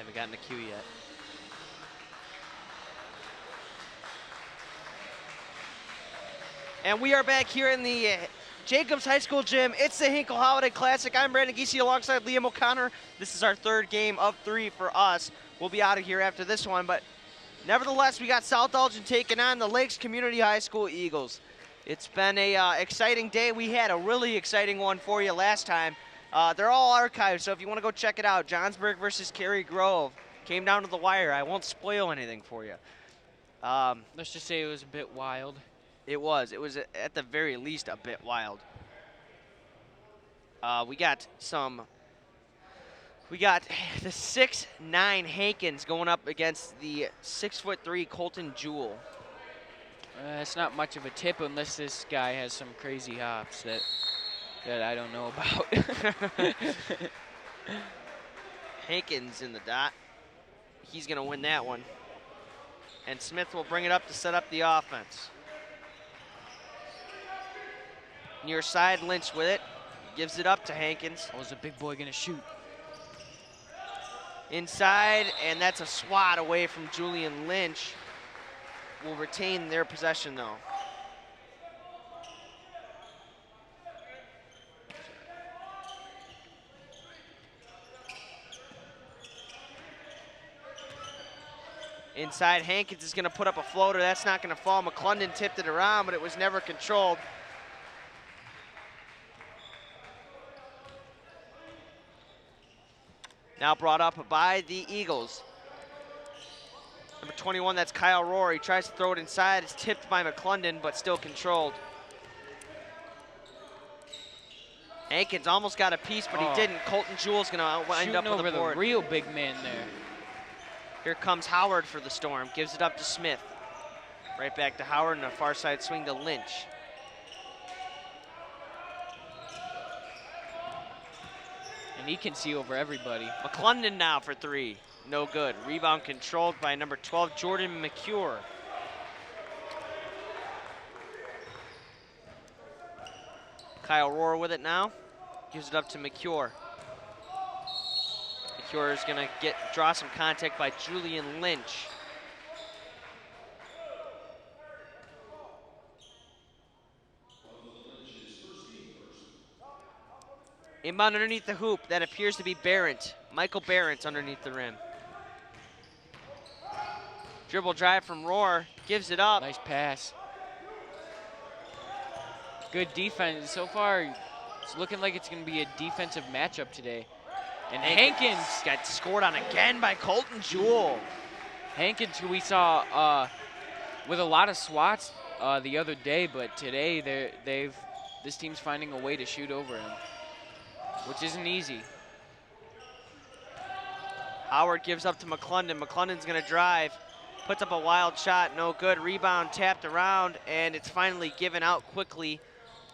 Haven't gotten a cue yet. And we are back here in the Jacobs High School gym. It's the Hinkle Holiday Classic. I'm Brandon Giese alongside Liam O'Connor. This is our third game of 3 for us. We'll be out of here after this one, but nevertheless, we got South Elgin taking on the Lakes Community High School Eagles. It's been a exciting day. We had a really exciting one for you last time. They're all archived, so if you want to go check it out, Johnsburg versus Cary Grove came down to the wire. I won't spoil anything for you. Let's just say it was a bit wild. It was at the very least a bit wild. We got the 6'9" Hankins going up against the 6'3" Colton Jewell. It's not much of a tip unless this guy has some crazy hops that I don't know about. Hankins in the dot. He's going to win that one. And Smith will bring it up to set up the offense. Near side, Lynch with it. Gives it up to Hankins. Oh, is the big boy going to shoot? Inside, and that's a swat away from Julian Lynch. Will retain their possession, though. Inside, Hankins is going to put up a floater. That's not going to fall. McClendon tipped it around, but it was never controlled. Now brought up by the Eagles. Number 21, that's Kyle Rohr. He tries to throw it inside. It's tipped by McClendon, but still controlled. Hankins almost got a piece, but he didn't. Colton Jewell's going to wind up with over the board. the real big man there. Here comes Howard for the Storm. Gives it up to Smith. Right back to Howard, and a far side swing to Lynch. And he can see over everybody. McClendon now for 3. No good. Rebound controlled by number 12, Jordan McCure. Kyle Rohr with it now. Gives it up to McCure. McCure is going to draw some contact by Julian Lynch. Inbound underneath the hoop. That appears to be Barrett. Michael Barrett underneath the rim. Dribble drive from Rohr. Gives it up. Nice pass. Good defense. So far, it's looking like it's going to be a defensive matchup today. And Hankins got scored on again by Colton Jewell. Hankins, who we saw with a lot of swats the other day, but today this team's finding a way to shoot over him, which isn't easy. Howard gives up to McClendon. McClendon's going to drive. Puts up a wild shot. No good. Rebound tapped around, and it's finally given out quickly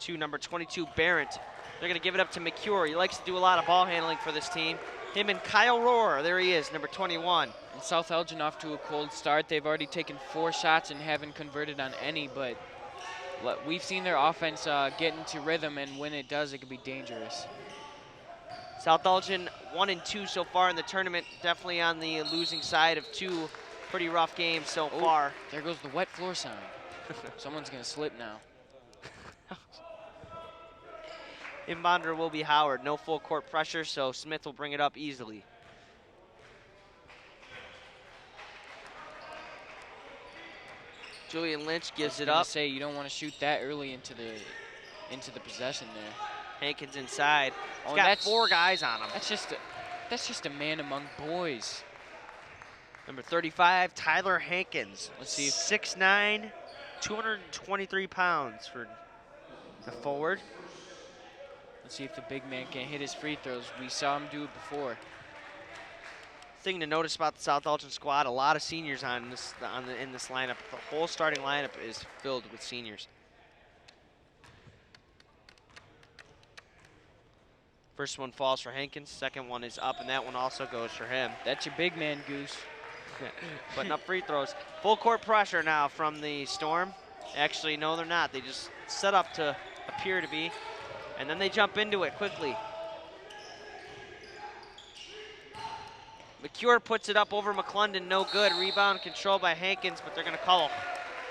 to number 22, Barrett. They're going to give it up to McCure. He likes to do a lot of ball handling for this team. Him and Kyle Rohr. There he is, number 21. And South Elgin off to a cold start. They've already taken 4 shots and haven't converted on any, but we've seen their offense get into rhythm, and when it does, it can be dangerous. South Elgin 1-2 so far in the tournament. Definitely on the losing side of 2 pretty rough games so far. There goes the wet floor sign. Someone's going to slip now. Inbounder will be Howard. No full court pressure, so Smith will bring it up easily. Julian Lynch gives it up. Say you don't want to shoot that early into the possession there. Hankins inside. He's got 4 guys on him. That's just a man among boys. Number 35, Tyler Hankins. Let's see. 6'9", 223 pounds for the forward. Let's see if the big man can hit his free throws. We saw him do it before. Thing to notice about the South Elgin squad, a lot of seniors in this lineup. The whole starting lineup is filled with seniors. First one falls for Hankins, second one is up, and that one also goes for him. That's your big man, Goose. Putting up free throws. Full court pressure now from the Storm. Actually, no, they're not. They just set up to appear to be, and then they jump into it quickly. McCure puts it up over McClendon, no good. Rebound controlled by Hankins, but they're going to call a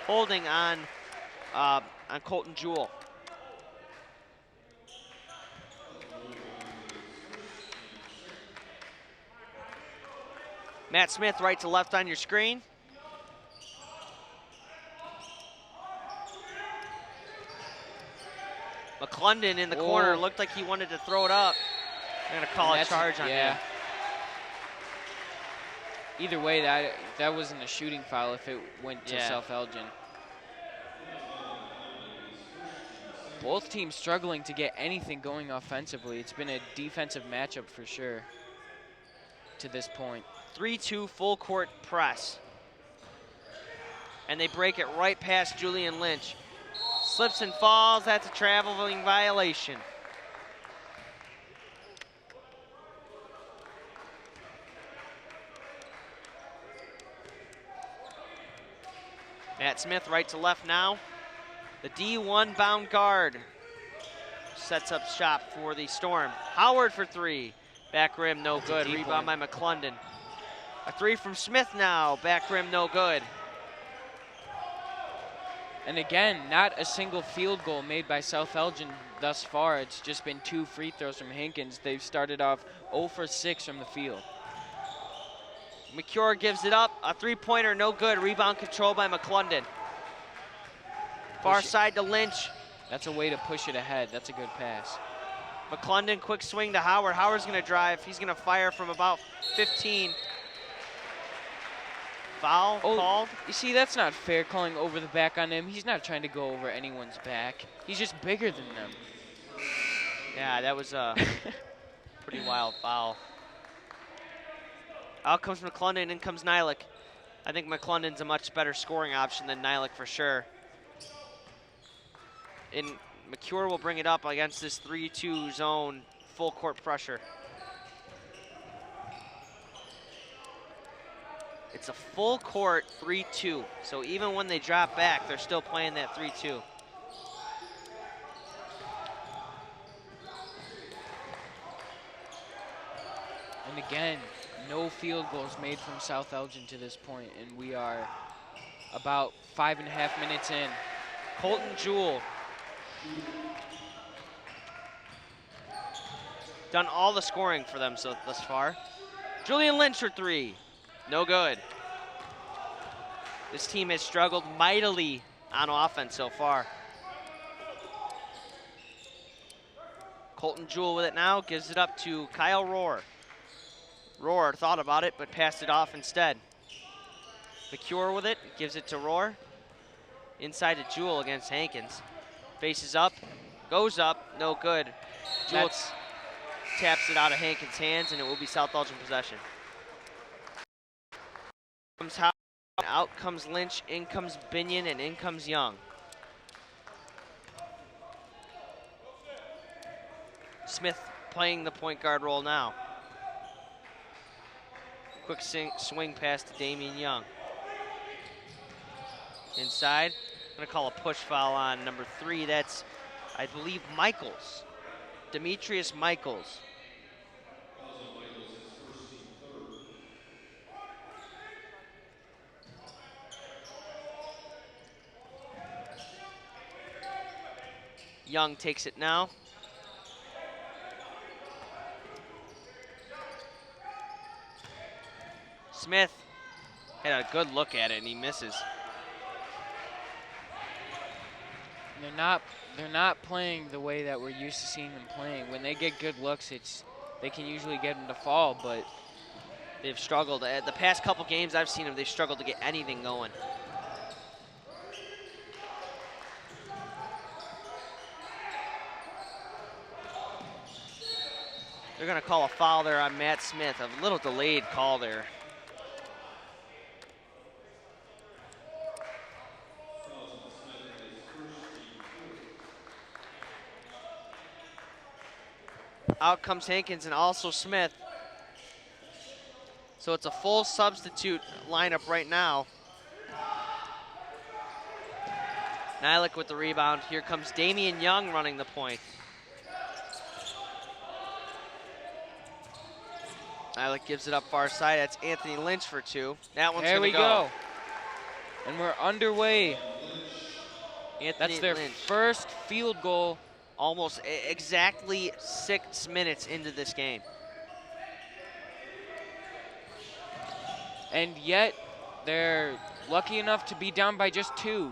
holding on Colton Jewell. Matt Smith, right to left on your screen. McClendon in the corner, looked like he wanted to throw it up. They're going to call a charge on him. Either way, that wasn't a shooting foul if it went to South Elgin. Both teams struggling to get anything going offensively. It's been a defensive matchup for sure to this point. 3-2 full court press. And they break it right past Julian Lynch. Slips and falls, that's a traveling violation. Matt Smith right to left now. The D1 bound guard sets up shop for the Storm. Howard for three. Back rim, no good. Rebound by McClendon. A three from Smith now. Back rim, no good. And again, not a single field goal made by South Elgin thus far. It's just been 2 free throws from Hankins. They've started off 0 for 6 from the field. McCure gives it up. A three-pointer, no good. Rebound control by McClendon. Far side to Lynch. That's a way to push it ahead. That's a good pass. McClendon, quick swing to Howard. Howard's going to drive. He's going to fire from about 15. Foul called. You see, that's not fair, calling over the back on him. He's not trying to go over anyone's back. He's just bigger than them. Yeah, that was a pretty wild foul. Out comes McClendon, in comes Nylik. I think McClendon's a much better scoring option than Nylik for sure. And McCure will bring it up against this 3-2 zone, full court pressure. It's a full court 3-2. So even when they drop back, they're still playing that 3-2. And again, no field goals made from South Elgin to this point, and we are about 5.5 minutes in. Colton Jewell. Done all the scoring for them thus far. Julian Lynch for three. No good. This team has struggled mightily on offense so far. Colton Jewell with it now, gives it up to Kyle Rohr. Rohr thought about it, but passed it off instead. McCure with it, gives it to Rohr. Inside to Jewell against Hankins. Faces up, goes up, no good. Jewell taps it out of Hankins' hands, and it will be South Elgin possession. Comes Howard, out comes Lynch, in comes Binion, and in comes Young. Smith playing the point guard role now. Quick swing pass to Damian Young. Inside, I'm gonna call a push foul on number 3. That's, I believe, Michaels. Demetrius Michaels. Young takes it now. Smith had a good look at it and he misses. They're not playing the way that we're used to seeing them playing. When they get good looks, they can usually get them to fall, but they've struggled. The past couple games I've seen them, they've struggled to get anything going. They're gonna call a foul there on Matt Smith, a little delayed call there. Out comes Hankins and also Smith. So it's a full substitute lineup right now. Nylik with the rebound. Here comes Damian Young running the point. Nylik gives it up far side. That's Anthony Lynch for 2. That one's There going we to go. And we're underway. Anthony That's their Lynch. first field goal. Almost exactly 6 minutes into this game. And yet, they're lucky enough to be down by just 2.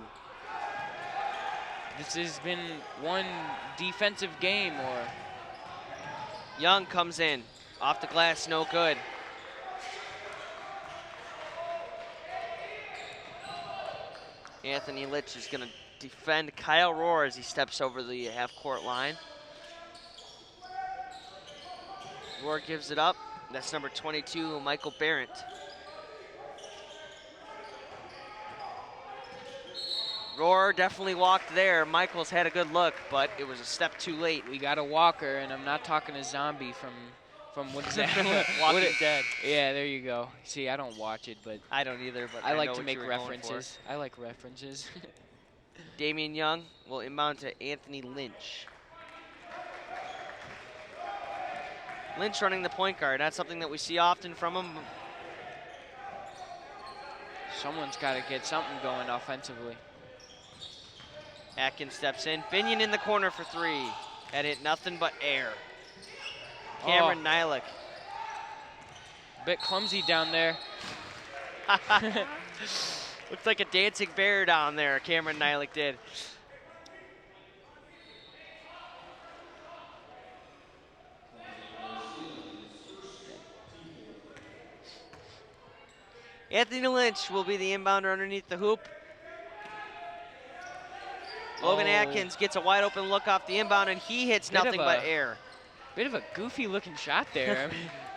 This has been one defensive game, or Young comes in. Off the glass, no good. Anthony Lynch is going to defend Kyle Rohr as he steps over the half-court line. Rohr gives it up. That's number 22, Michael Barrett. Rohr definitely walked there. Michaels had a good look, but it was a step too late. we got a walker, and I'm not talking a zombie from what is that? Walking Dead. Yeah, there you go. See, I don't watch it, but I don't either, but I know like to what make you were going for. references. I like references. Damian Young will inbound to Anthony Lynch. Lynch running the point guard. That's something that we see often from him. Someone's got to get something going offensively. Atkins steps in. Binion in the corner for 3. That hit nothing but air. Cameron Nylik. Bit clumsy down there. Looks like a dancing bear down there, Cameron Nylik did. Anthony Lynch will be the inbounder underneath the hoop. Logan Atkins gets a wide open look off the inbound, and he hits nothing but air. Bit of a goofy looking shot there.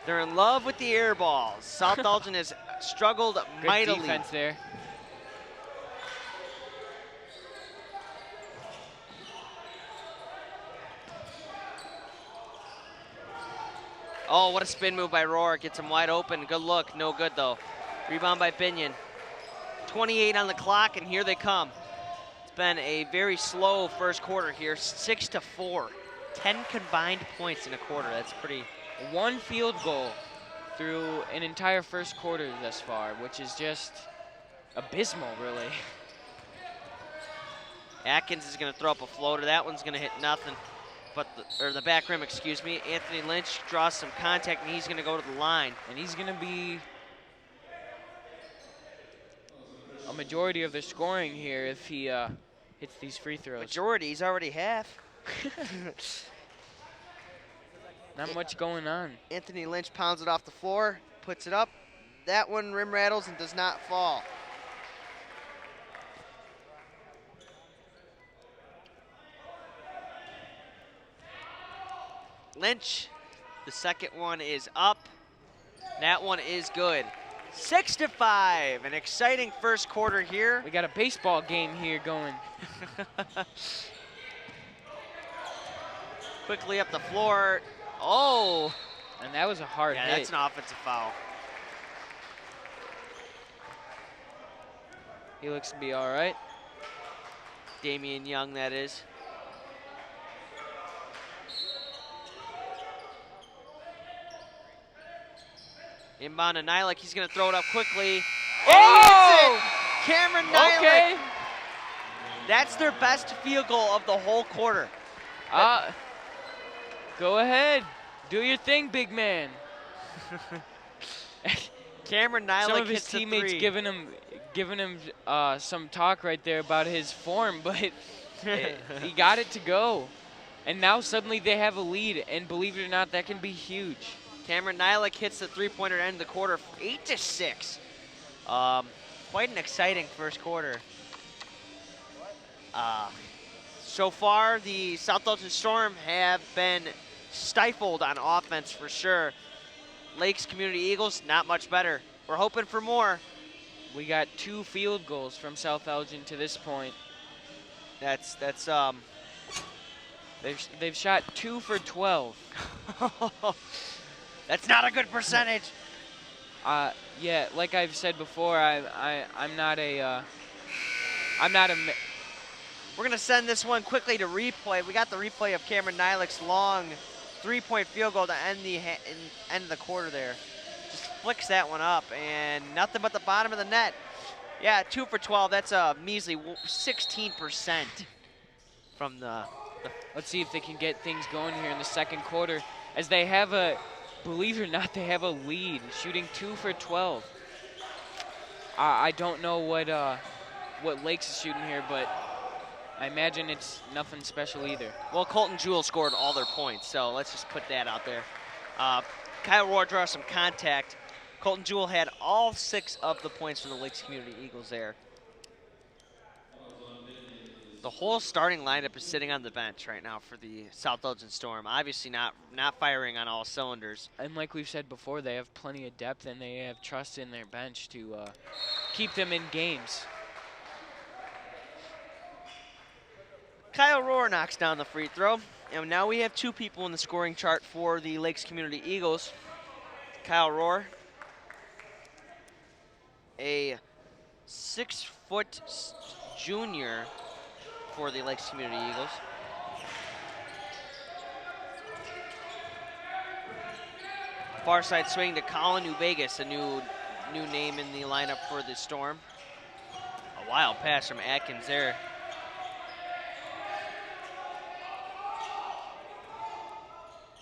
They're in love with the air balls. South Elgin has struggled mightily. Good defense there. Oh, what a spin move by Rohr. Gets him wide open. Good look. No good, though. Rebound by Binion. 28 on the clock, and here they come. It's been a very slow first quarter here. 6-4. 10 combined points in a quarter. That's pretty. 1 field goal through an entire first quarter thus far, which is just abysmal, really. Atkins is going to throw up a floater. That one's going to hit nothing. But the back rim, excuse me. Anthony Lynch draws some contact, and he's going to go to the line. And he's going to be a majority of the scoring here if he hits these free throws. Majority? He's already half. Not much going on. Anthony Lynch pounds it off the floor, puts it up. That one rim rattles and does not fall. Lynch, the second one is up. That one is good. 6-5, an exciting first quarter here. We got a baseball game here going. Quickly up the floor. Oh. And that was a hard hit. That's an offensive foul. He looks to be all right. Damian Young, that is. Inbound to Nylik. He's going to throw it up quickly. Oh! Cameron Nylik. Okay. That's their best field goal of the whole quarter. Go ahead. Do your thing, big man. Cameron Nylik Some of his hits the teammates three. giving him some talk right there about his form, but he got it to go. And now suddenly they have a lead, and believe it or not, that can be huge. Cameron Nylik hits the three-pointer end of the quarter, 8-6. Quite an exciting first quarter. So far, the South Elgin Storm have been stifled on offense for sure. Lakes Community Eagles, not much better. We're hoping for more. We got 2 field goals from South Elgin to this point. They've shot 2 for 12. That's not a good percentage. Yeah, like I've said before, I'm not a. We're gonna send this one quickly to replay. We got the replay of Cameron Nylik's long 3-point field goal to end the quarter there. Just flicks that one up, and nothing but the bottom of the net. Yeah, 2 for 12. That's a measly 16% from the. Let's see if they can get things going here in the second quarter, as they have a, believe it or not, they have a lead, shooting 2 for 12. I don't know what Lakes is shooting here, but I imagine it's nothing special either. Well, Colton Jewell scored all their points, so let's just put that out there. Kyle Rohr draws some contact. Colton Jewell had all 6 of the points for the Lakes Community Eagles there. The whole starting lineup is sitting on the bench right now for the South Elgin Storm. Obviously not firing on all cylinders. And like we've said before, they have plenty of depth and they have trust in their bench to keep them in games. Kyle Rohr knocks down the free throw. And now we have 2 people in the scoring chart for the Lakes Community Eagles. Kyle Rohr, a 6-foot junior for the Lakes Community Eagles. Far side swing to Colin Uvegas, a new name in the lineup for the Storm. A wild pass from Atkins there.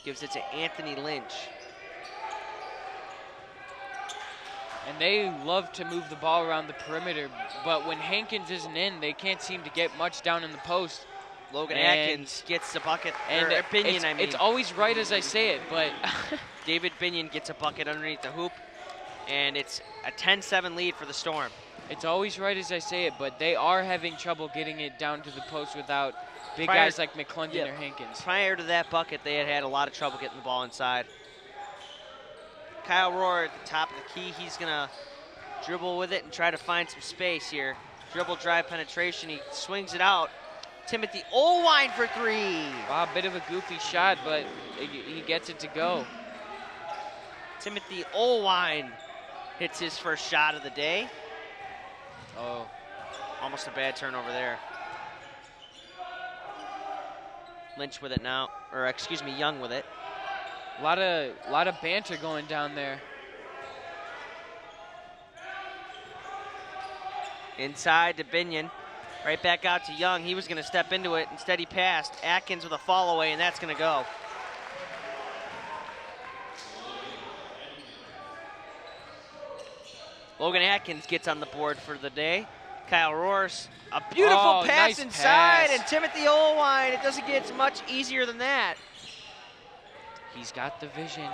Gives it to Anthony Lynch. And they love to move the ball around the perimeter, but when Hankins isn't in, they can't seem to get much down in the post. Logan Atkins gets the bucket, and or Binion, I mean. It's always right as I say it, but David Binion gets a bucket underneath the hoop, and it's a 10-7 lead for the Storm. It's always right as I say it, but they are having trouble getting it down to the post without big guys like McClungon or Hankins. Prior to that bucket, they had a lot of trouble getting the ball inside. Kyle Rohr at the top of the key. He's going to dribble with it and try to find some space here. Dribble, drive, penetration. He swings it out. Timothy Olwine for 3. Wow, a bit of a goofy shot, but he gets it to go. Timothy Olwine hits his first shot of the day. Oh. Almost a bad turnover there. Lynch with it now, or excuse me, Young with it. A lot of banter going down there. Inside to Binion. Right back out to Young. He was going to step into it. Instead, he passed. Atkins with a fall away, and that's going to go. Logan Atkins gets on the board for the day. Kyle Rohr's a beautiful pass nice inside, pass. and Timothy Olwine. It doesn't get much easier than that. He's got the vision.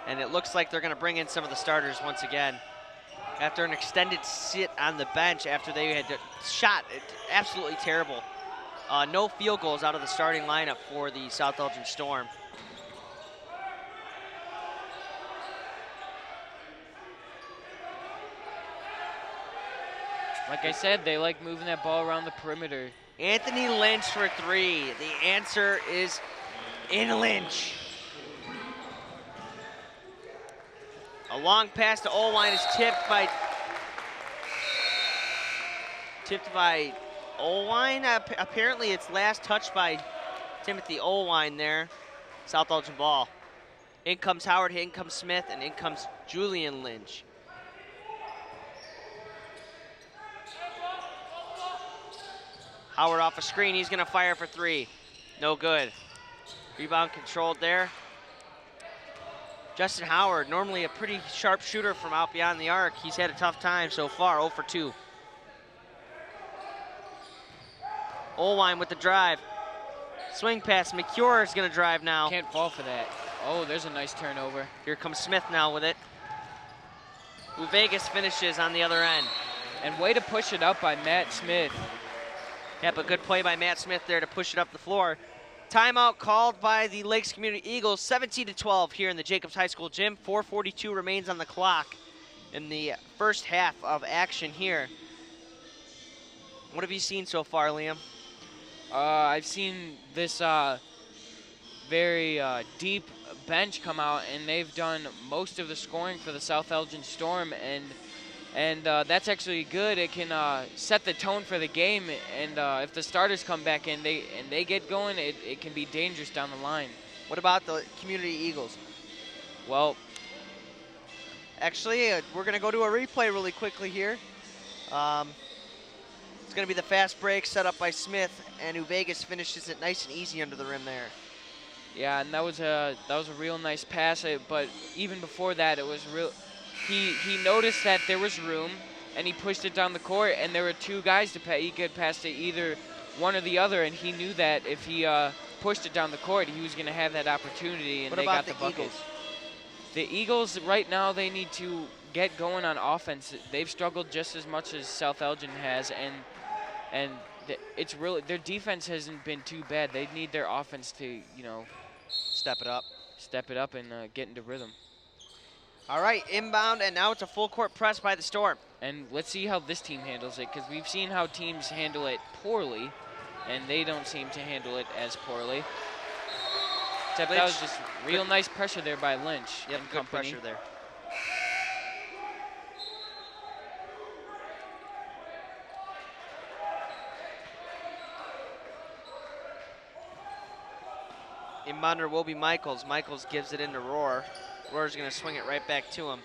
And it looks like they're going to bring in some of the starters once again. After an extended sit on the bench after they had shot absolutely terrible. No field goals out of the starting lineup for the South Elgin Storm. Like I said, they like moving that ball around the perimeter. Anthony Lynch for 3. The answer is in Lynch. A long pass to Olwine is tipped by Olwine. Apparently it's last touched by Timothy Olwine there. South Elgin ball. In comes Howard, in comes Smith, and in comes Julian Lynch. Howard off a screen, he's gonna fire for 3. No good. Rebound controlled there. Justin Howard, normally a pretty sharp shooter from out beyond the arc. He's had a tough time so far, 0 for 2. Olwine with the drive. Swing pass, McCure is gonna drive now. Can't fall for that. Oh, there's a nice turnover. Here comes Smith now with it. Vegas finishes on the other end. And way to push it up by Matt Smith. Yep, a good play by Matt Smith there to push it up the floor. Timeout called by the Lakes Community Eagles, 17-12 here in the Jacobs High School gym. 4:42 remains on the clock in the first half of action here. What have you seen so far, Liam? I've seen this very deep bench come out, and they've done most of the scoring for the South Elgin Storm. And And that's actually good. It can set the tone for the game, and if the starters come back in, they get going, it can be dangerous down the line. What about the Community Eagles? Well, actually, we're going to go to a replay really quickly here. It's going to be the fast break set up by Smith, and Vegas finishes it nice and easy under the rim there. Yeah, and that was a real nice pass. But even before that, it was real. He noticed that there was room, and he pushed it down the court, and there were two guys to pass. He could pass to either one or the other, and he knew that if he pushed it down the court, he was going to have that opportunity, and they got the bucket. Eagles? The Eagles right now, they need to get going on offense. They've struggled just as much as South Elgin has, and it's really, their defense hasn't been too bad. They need their offense to, step it up and get into rhythm. All right, inbound, and now it's a full court press by the Storm. And let's see how this team handles it, because we've seen how teams handle it poorly, and they don't seem to handle it as poorly. Except that was just real nice pressure there by Lynch. Yep, and good company. pressure there. Inbounder will be Michaels. Michaels gives it into Rohr. Rohr's going to swing it right back to him.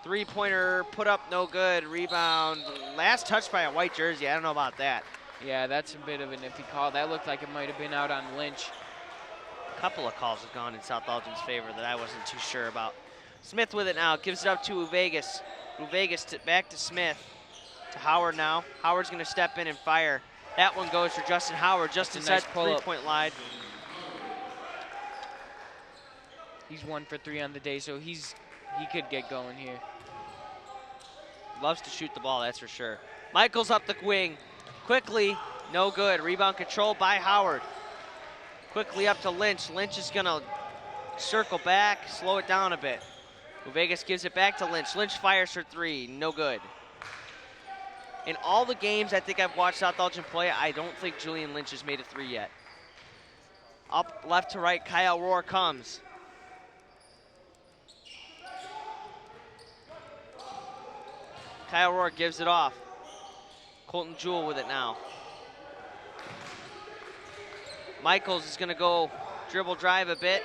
Three-pointer put up, no good. Rebound. Last touch by a white jersey. I don't know about that. Yeah, that's a bit of an iffy call. That looked like it might have been out on Lynch. A couple of calls have gone in South Elgin's favor that I wasn't too sure about. Smith with it now. Gives it up to Vegas. Vegas back to Smith. To Howard now. Howard's going to step in and fire. That one goes for Justin Howard just inside the three-point line. He's 1 for 3 on the day, so he could get going here. Loves to shoot the ball, that's for sure. Michaels up the wing. Quickly, no good. Rebound control by Howard. Quickly up to Lynch. Lynch is going to circle back, slow it down a bit. Vegas gives it back to Lynch. Lynch fires for three, no good. In all the games I think I've watched South Elgin play, I don't think Julian Lynch has made a three yet. Up left to right, Kyle Rohr comes. Kyle Rohr gives it off. Colton Jewell with it now. Michaels is going to go dribble drive a bit.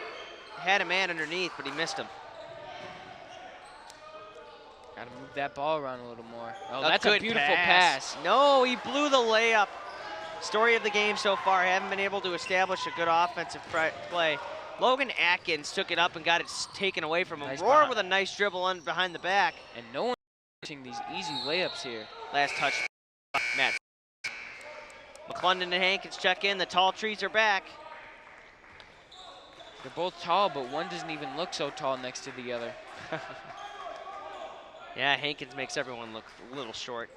Had a man underneath, but he missed him. Got to move that ball around a little more. Oh, that's a beautiful pass. No, he blew the layup. Story of the game so far. Haven't been able to establish a good offensive play. Logan Atkins took it up and got it taken away from him. Nice Rohr with a nice dribble behind the back. And no one is these easy layups here. Last touch, Matt. McClendon and Hankins check in. The tall trees are back. They're both tall, but one doesn't even look so tall next to the other. Yeah, Hankins makes everyone look a little short.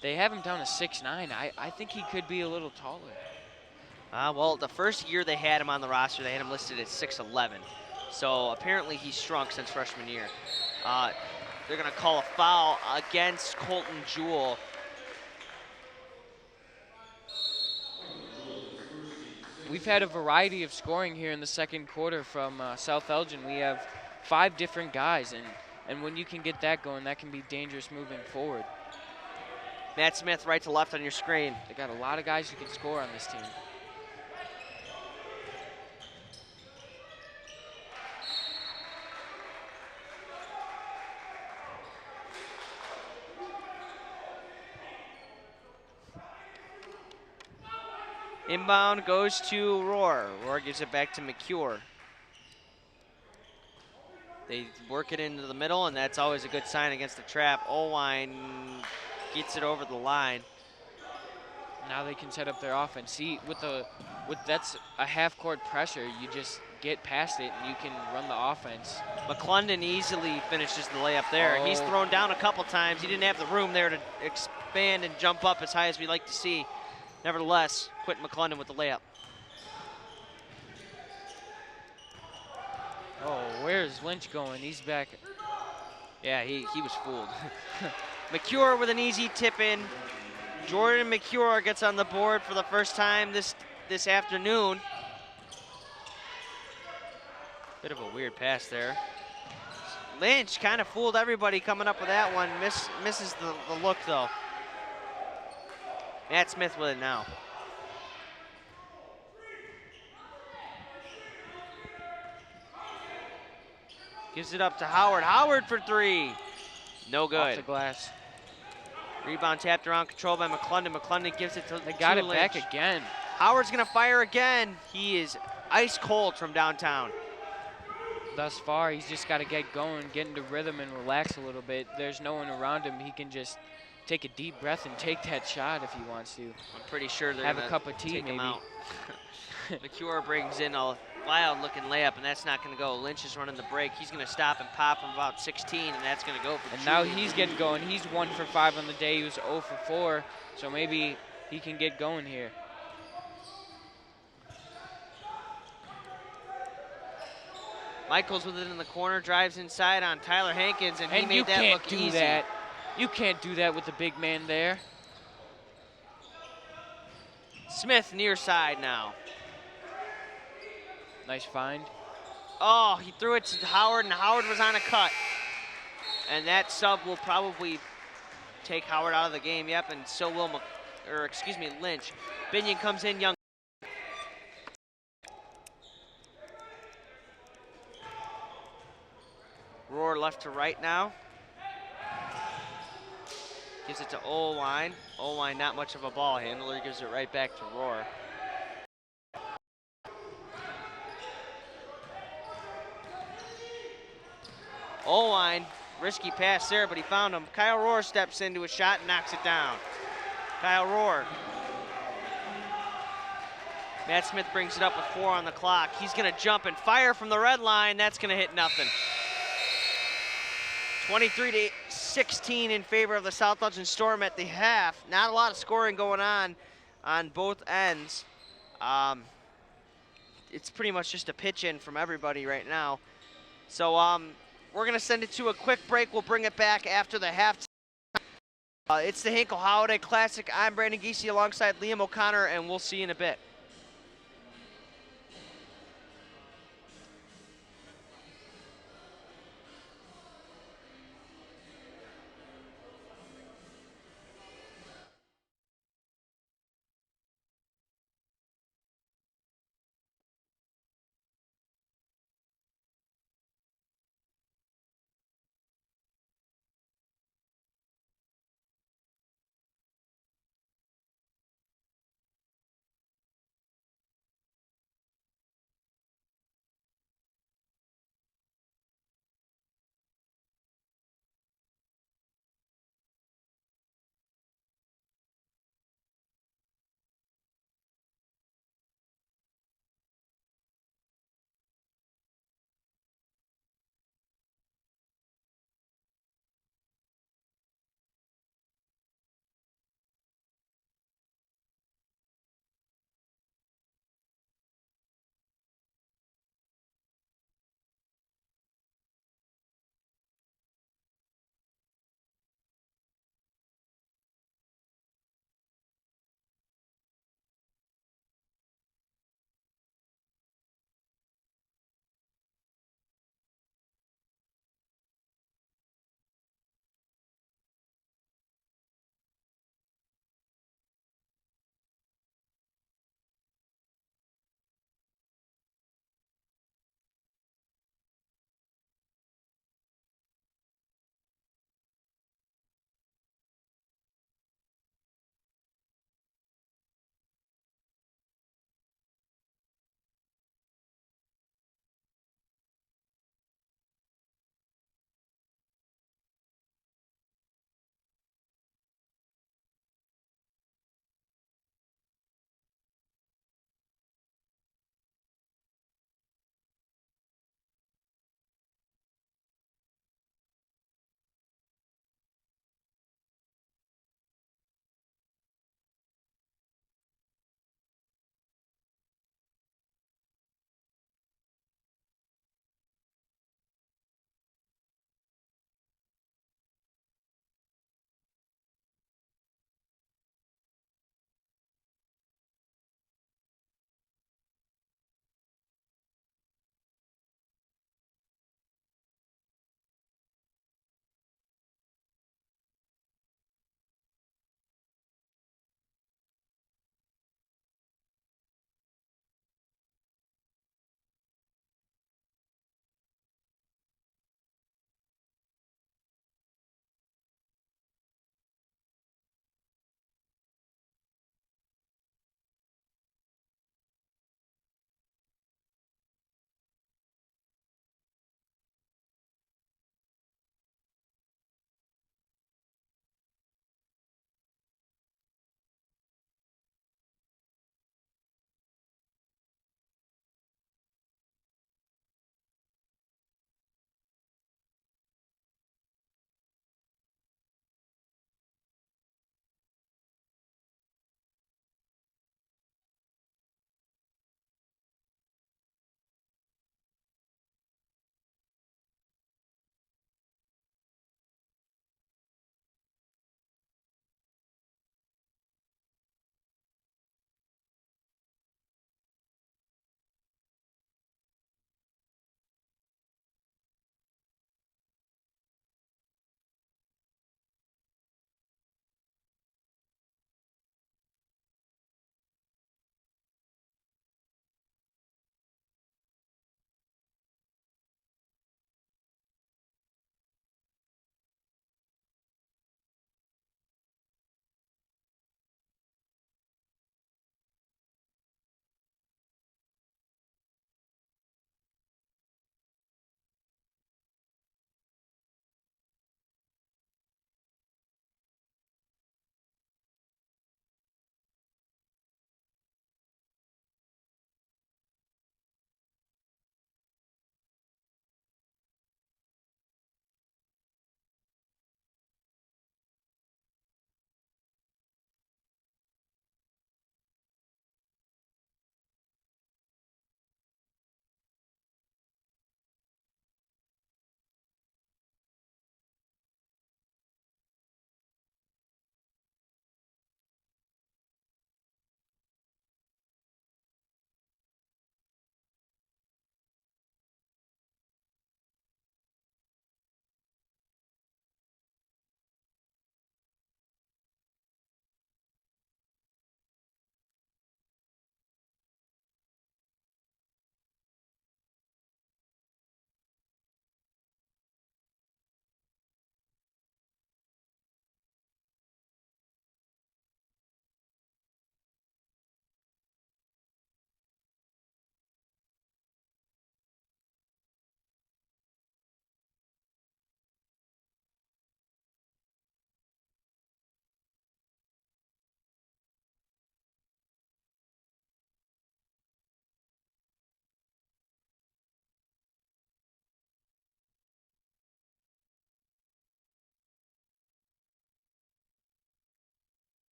They have him down to 6'9". I think he could be a little taller. Well, the first year they had him on the roster, they had him listed at 6'11". So apparently he's shrunk since freshman year. They're going to call a foul against Colton Jewell. We've had a variety of scoring here in the second quarter from South Elgin. We have 5 different guys, and when you can get that going, that can be dangerous moving forward. Matt Smith right to left on your screen. They got a lot of guys who can score on this team. Inbound goes to Rohr. Rohr gives it back to McCure. They work it into the middle, and that's always a good sign against the trap. Olwine gets it over the line. Now they can set up their offense. See, that's a half-court pressure. You just get past it, and you can run the offense. McClendon easily finishes the layup there. Oh. He's thrown down a couple times. He didn't have the room there to expand and jump up as high as we like to see. Nevertheless, Quentin McClendon with the layup. Oh, where's Lynch going? He's back. Yeah, he was fooled. McCure with an easy tip in. Jordan McCure gets on the board for the first time this afternoon. Bit of a weird pass there. Lynch kind of fooled everybody coming up with that one. Misses the look, though. Matt Smith with it now. Gives it up to Howard. Howard for three. No good. Off the glass. Rebound tapped around, controlled by McClendon. McClendon gives it to They got it Lynch. back again. Howard's gonna fire again. He is ice cold from downtown. Thus far, he's just got to get going, get into rhythm, and relax a little bit. There's no one around him. He can just take a deep breath and take that shot if he wants to. I'm pretty sure they're have gonna a cup of tea, take him maybe. out. McCure brings in a wild-looking layup, and that's not gonna go. Lynch is running the break. He's gonna stop and pop from about 16, and that's gonna go for And Julian. now he's getting going. He's 1 for 5 on the day. He was 0 for 4, so maybe he can get going here. Michaels with it in the corner, drives inside on Tyler Hankins, and he And made you that can't look do easy. that. You can't do that with the big man there. Smith near side now. Nice find. Oh, he threw it to Howard, and Howard was on a cut. And that sub will probably take Howard out of the game. Yep, and so will Lynch. Binion comes in, young. Roar left to right now. Gives it to Olwine. Olwine not much of a ball handler. Gives it right back to Roar. Olwine, risky pass there, but he found him. Kyle Roar steps into a shot and knocks it down. Kyle Roar. Matt Smith brings it up with 4 on the clock. He's gonna jump and fire from the red line. That's gonna hit nothing. 23-16 in favor of the South Elgin Storm at the half. Not a lot of scoring going on both ends. It's pretty much just a pitch in from everybody right now. So we're gonna send it to a quick break. We'll bring it back after the half. It's the Hinkle Holiday Classic. I'm Brandon Giese alongside Liam O'Connor, and we'll see you in a bit.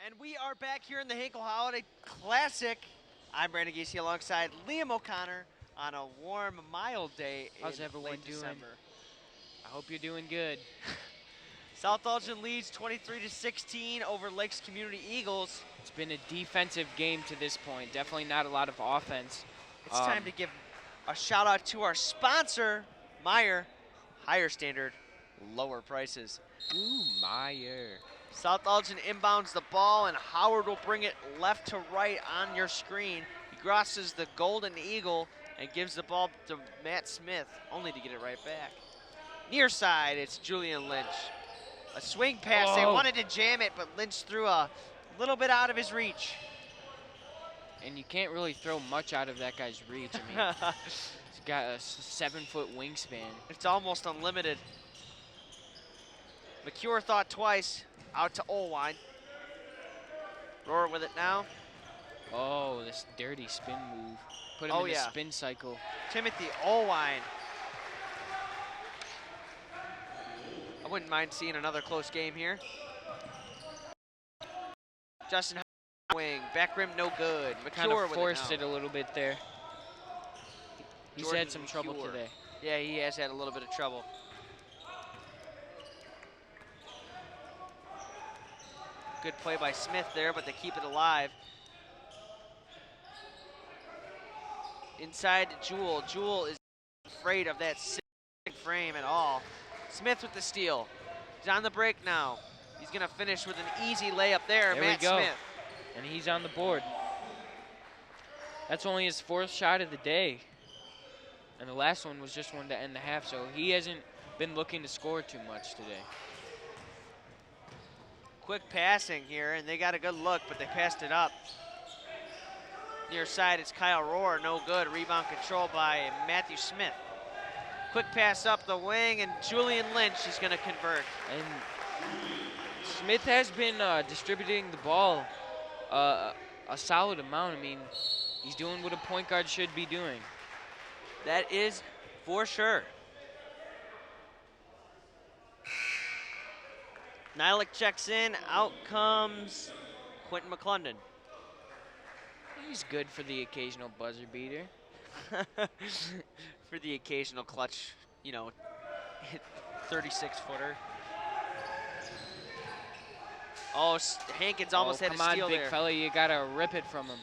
And we are back here in the Hinkle Holiday Classic. I'm Brandon Giese alongside Liam O'Connor on a warm, mild day How's in everyone late doing? December. I hope you're doing good. South Elgin leads 23-16 over Lakes Community Eagles. It's been a defensive game to this point. Definitely not a lot of offense. It's time to give a shout out to our sponsor, Meyer. Higher standard, lower prices. Ooh, Meyer. South Elgin inbounds the ball, and Howard will bring it left to right on your screen. He crosses the Golden Eagle and gives the ball to Matt Smith, only to get it right back. Near side, it's Julian Lynch. A swing pass, They wanted to jam it, but Lynch threw a little bit out of his reach. And you can't really throw much out of that guy's reach. I mean, he's got a 7-foot wingspan. It's almost unlimited. McCure thought twice. Out to Olwine. Roar with it now. Oh, this dirty spin move. Put him in the spin cycle. Timothy Olwine. I wouldn't mind seeing another close game here. Justin wing, back rim no good. McCure Kind of with forced it a little bit there. He's Jordan had some trouble McCure. today. Yeah, he has had a little bit of trouble. Good play by Smith there, but they keep it alive. Inside to Jewell. Jewell is afraid of that frame at all. Smith with the steal. He's on the break now. He's going to finish with an easy layup there. Matt we go. Smith. And he's on the board. That's only his 4th shot of the day. And the last one was just one to end the half, so he hasn't been looking to score too much today. Quick passing here, and they got a good look, but they passed it up. Near side, it's Kyle Rohr, no good. Rebound control by Matthew Smith. Quick pass up the wing, and Julian Lynch is going to convert. And Smith has been distributing the ball a solid amount. I mean, he's doing what a point guard should be doing. That is for sure. Nylik checks in, out comes Quentin McClendon. He's good for the occasional buzzer beater. For the occasional clutch, you know, hit 36-footer. Oh, Hankins almost had a steal there. Come on, big fella, you gotta rip it from him.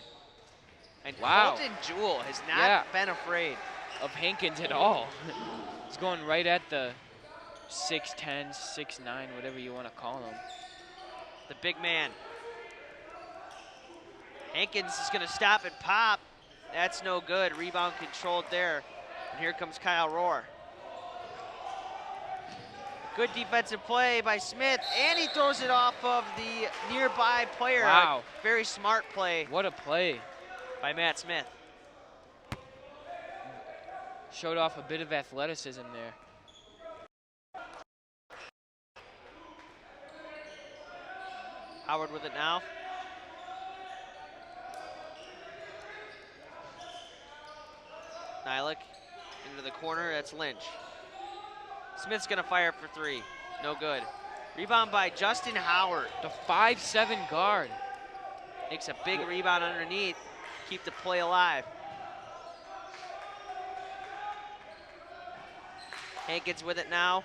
And wow. Colton Jewell has not been afraid of Hankins at all. He's going right at the 6'10", 6'9", whatever you want to call him. The big man. Hankins is going to stop and pop. That's no good. Rebound controlled there. And here comes Kyle Rohr. Good defensive play by Smith, and he throws it off of the nearby player. Wow. Very smart play. What a play. By Matt Smith. Showed off a bit of athleticism there. Howard with it now. Nylik into the corner, that's Lynch. Smith's gonna fire for 3, no good. Rebound by Justin Howard. The 5'7" guard. Makes a big rebound underneath, keep the play alive. Hankins with it now.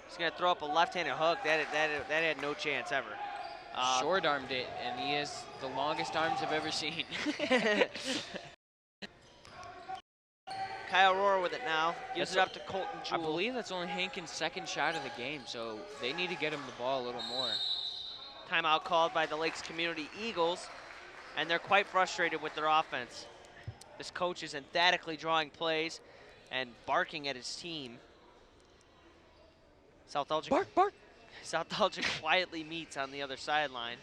He's gonna throw up a left-handed hook. That had no chance ever. Short-armed it, and he has the longest arms I've ever seen. Kyle Rohr with it now. Gives it up to Colton Jewell. I believe that's only Hankins' 2nd shot of the game, so they need to get him the ball a little more. Timeout called by the Lakes Community Eagles, and they're quite frustrated with their offense. This coach is emphatically drawing plays and barking at his team. South Elgin. Bark, bark. South Elgin quietly meets on the other sideline.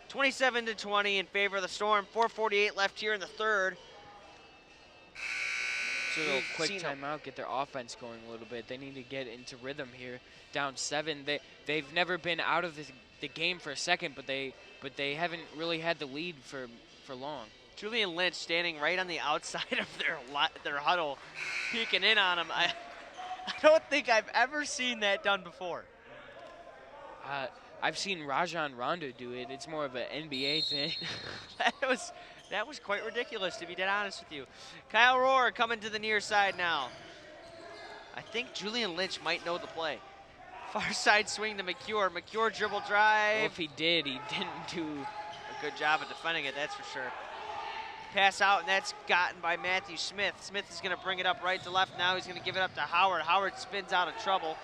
27-20 in favor of the Storm. 4:48 left here in the 3rd. So a quick timeout, get their offense going a little bit. They need to get into rhythm here. Down 7. They've never been out of the game for a second, but they haven't really had the lead for long. Julian Lynch standing right on the outside of their huddle, peeking in on him. I don't think I've ever seen that done before. I've seen Rajon Rondo do it. It's more of an NBA thing. that was quite ridiculous, to be dead honest with you. Kyle Rohr coming to the near side now. I think Julian Lynch might know the play. Far side swing to McCure. McCure dribble drive. Well, if he did, he didn't do a good job of defending it, that's for sure. Pass out, and that's gotten by Matthew Smith. Smith is going to bring it up right to left now. He's going to give it up to Howard. Howard spins out of trouble.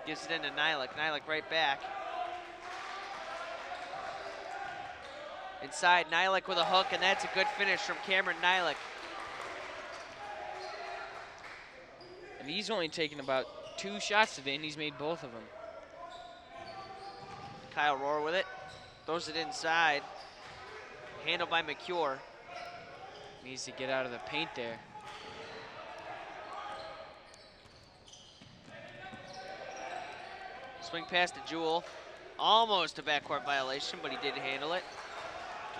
Gives it into Nylik. Nylik right back. Inside, Nylik with a hook, and that's a good finish from Cameron Nylik. And he's only taken about 2 shots today, and he's made both of them. Kyle Rohr with it. Throws it inside. Handled by McCure. Needs to get out of the paint there. Swing pass to Jewell. Almost a backcourt violation, but he did handle it.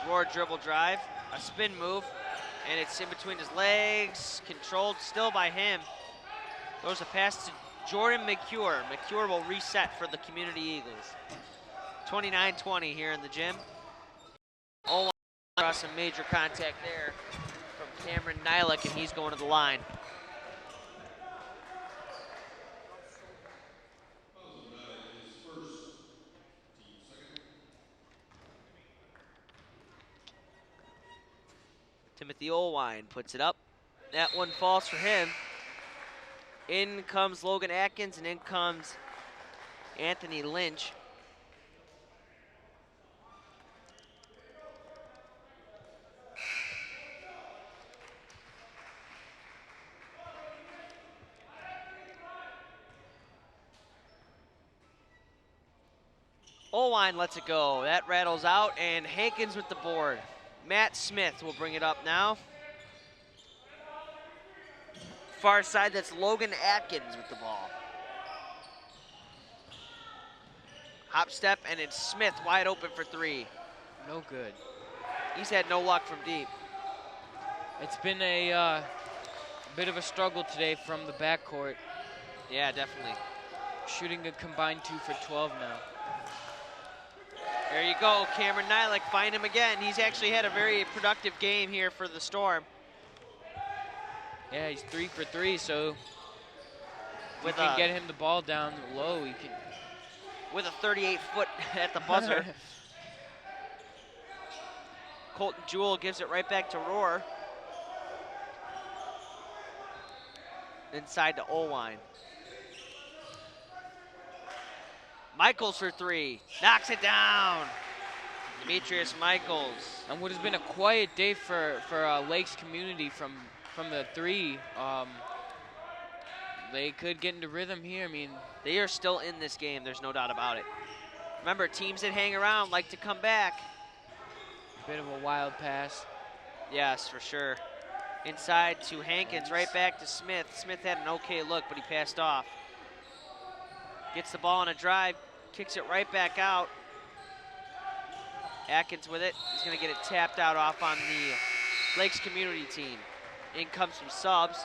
Rohr dribble drive. A spin move. And it's in between his legs. Controlled still by him. Throws a pass to Jordan McCure. McCure will reset for the Community Eagles. 29-20 here in the gym. Oh, some major contact there from Cameron Nylik, and he's going to the line. Timothy Olwine puts it up. That one falls for him. In comes Logan Atkins, and in comes Anthony Lynch. Olwine lets it go. That rattles out, and Hankins with the board. Matt Smith will bring it up now. Far side, that's Logan Atkins with the ball. Hop step, and it's Smith wide open for 3. No good. He's had no luck from deep. It's been a bit of a struggle today from the backcourt. Yeah, definitely. Shooting a combined 2 for 12 now. There you go, Cameron Nylik, find him again. He's actually had a very productive game here for the Storm. Yeah, he's 3 for 3, so if we with can get him the ball down low, he can. With a 38-foot at the buzzer. Colton Jewell gives it right back to Rohr. Inside to Olwine. Michaels for 3, knocks it down. Demetrius Michaels. And what has been a quiet day for Lakes community from the 3, they could get into rhythm here. I mean, they are still in this game, there's no doubt about it. Remember, teams that hang around like to come back. Bit of a wild pass. Yes, for sure. Inside to Hankins, right back to Smith. Smith had an okay look, but he passed off. Gets the ball on a drive, kicks it right back out. Atkins with it. He's going to get it tapped out off on the Lakes community team. In comes some subs.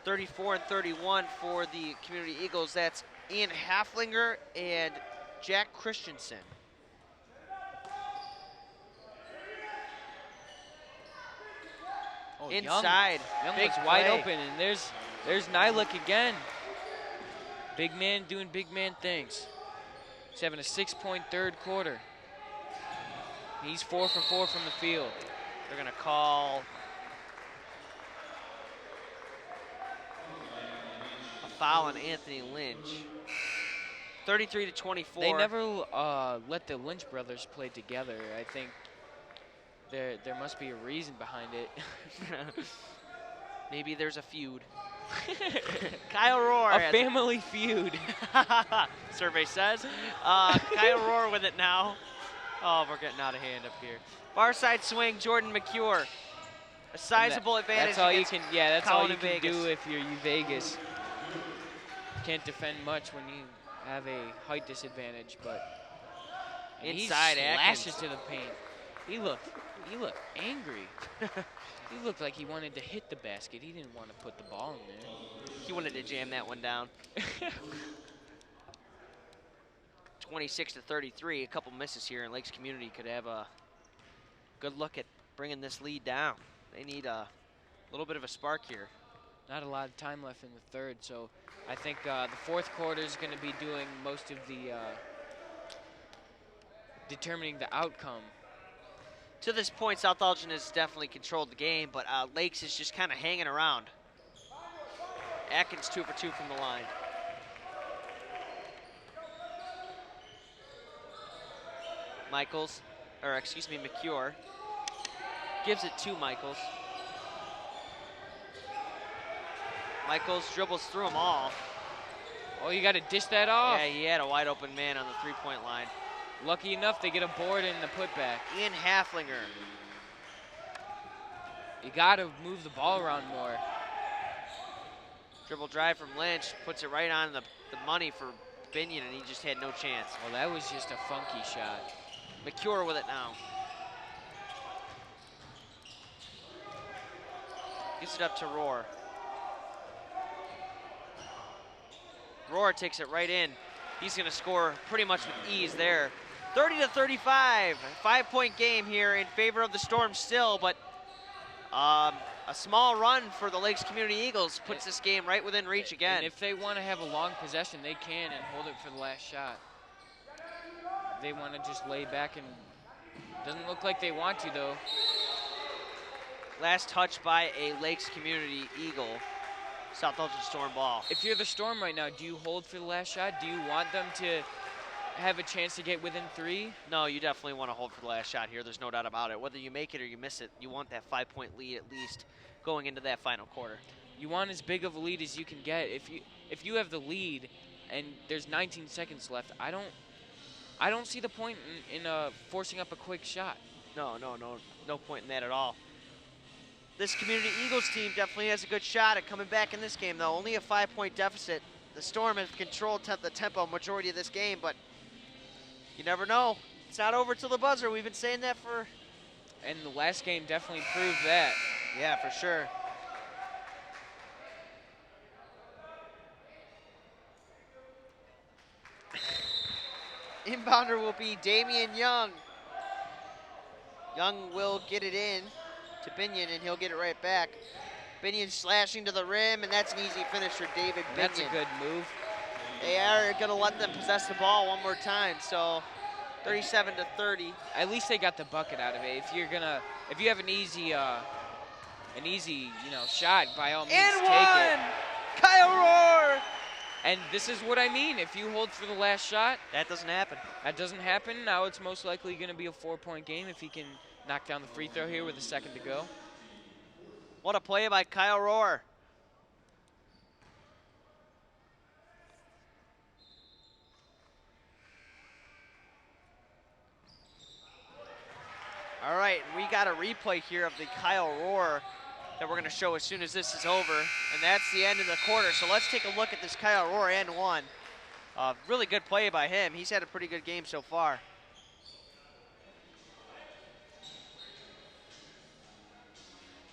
34 and 31 for the Community Eagles. That's Ian Haflinger and Jack Christensen. Oh, inside. Young big was wide play. open, and there's Nylik again. Big man doing big man things. He's having a 6-point third quarter. He's 4 for 4 from the field. They're going to call a foul on Anthony Lynch. 33-24. They never let the Lynch brothers play together. I think there must be a reason behind it. Maybe there's a feud. Kyle Rohr. A family feud. Survey says. Kyle Rohr with it now. Oh, we're getting out of hand up here. Far side swing, Jordan McCure. A sizable advantage. That's all you can. Yeah, that's all you can Vegas. do if you're Vegas. Can't defend much when you have a height disadvantage, but inside he Atkins. slashes to the paint. He looked angry. He looked like he wanted to hit the basket. He didn't want to put the ball in there. He wanted to jam that one down. 26-33. A couple misses here, and Lakes Community could have a good look at bringing this lead down. They need a little bit of a spark here. Not a lot of time left in the third, so I think the fourth quarter is going to be doing most of the determining the outcome. To this point, South Elgin has definitely controlled the game, but Lakes is just kind of hanging around. Atkins 2 for 2 from the line. McCure gives it to Michaels. Michaels dribbles through them all. Oh, you got to dish that off. Yeah, he had a wide open man on the three-point line. Lucky enough, they get a board in the putback. Ian Haflinger. You got to move the ball around more. Dribble drive from Lynch, puts it right on the money for Binion, and he just had no chance. Well, that was just a funky shot. McCure with it now. Gives it up to Rohr. Rohr takes it right in. He's going to score pretty much with ease there. 30-35, 5-point game here in favor of the Storm still, but a small run for the Lakes Community Eagles puts this game right within reach again. And if they want to have a long possession, they can and hold it for the last shot. They want to just lay back, and doesn't look like they want to, though. Last touch by a Lakes Community Eagle. South Elgin Storm ball. If you're the Storm right now, do you hold for the last shot? Do you want them to have a chance to get within 3? No, you definitely want to hold for the last shot here. There's no doubt about it. Whether you make it or you miss it, you want that 5-point lead at least going into that final quarter. You want as big of a lead as you can get. If you have the lead and there's 19 seconds left, I don't see the point in forcing up a quick shot. No point in that at all. This Community Eagles team definitely has a good shot at coming back in this game, though. Only a 5-point deficit. The Storm have controlled the tempo majority of this game, but you never know. It's not over till the buzzer. We've been saying that for... And the last game definitely proved that. Yeah, for sure. Inbounder will be Damian Young. Young will get it in to Binion, and he'll get it right back. Binion slashing to the rim, and that's an easy finish for David Binion. That's a good move. They are going to let them possess the ball one more time, so 37-30. At least they got the bucket out of it. If you have an easy, shot, by all means, and take one! it. Kyle Rohr! And this is what I mean. If you hold for the last shot, that doesn't happen. That doesn't happen. Now it's most likely going to be a 4-point game if he can knock down the free throw here with a second to go. What a play by Kyle Rohr. All right, we got a replay here of the Kyle Rohr that we're going to show as soon as this is over, and that's the end of the quarter. So let's take a look at this Kyle Rohr and one. Really good play by him. He's had a pretty good game so far.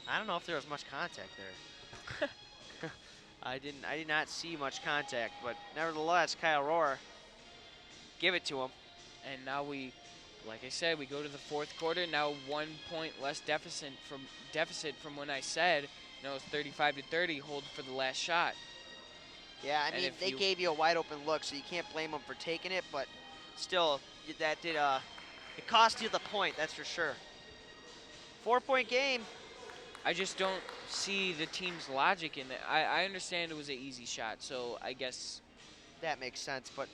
I don't know if there was much contact there. I did not see much contact, but nevertheless, Kyle Rohr, give it to him. And now like I said, we go to the fourth quarter. Now 1 point less deficit from when I said, it's 35-30. Hold for the last shot. Yeah, I mean they gave you a wide open look, so you can't blame them for taking it. But still, that did it cost you the point. That's for sure. 4-point game. I just don't see the team's logic in it. I understand it was an easy shot, so I guess that makes sense. But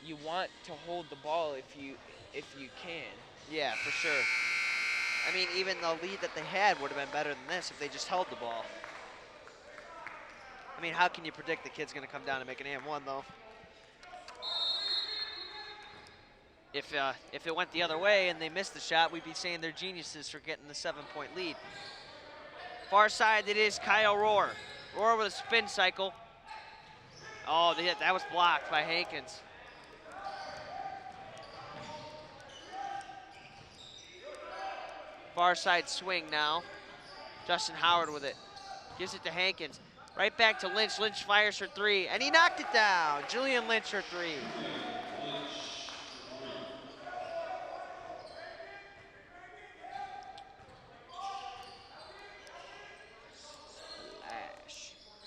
you want to hold the ball if you can. Yeah, for sure. I mean, even the lead that they had would have been better than this if they just held the ball. I mean, how can you predict the kid's going to come down and make an and one, though? If it went the other way and they missed the shot, we'd be saying they're geniuses for getting the 7-point lead. Far side, it is Kyle Rohr. Rohr with a spin cycle. Oh, that was blocked by Hankins. Far side swing now. Justin Howard with it. Gives it to Hankins. Right back to Lynch. Lynch fires for three, and he knocked it down. Julian Lynch for three.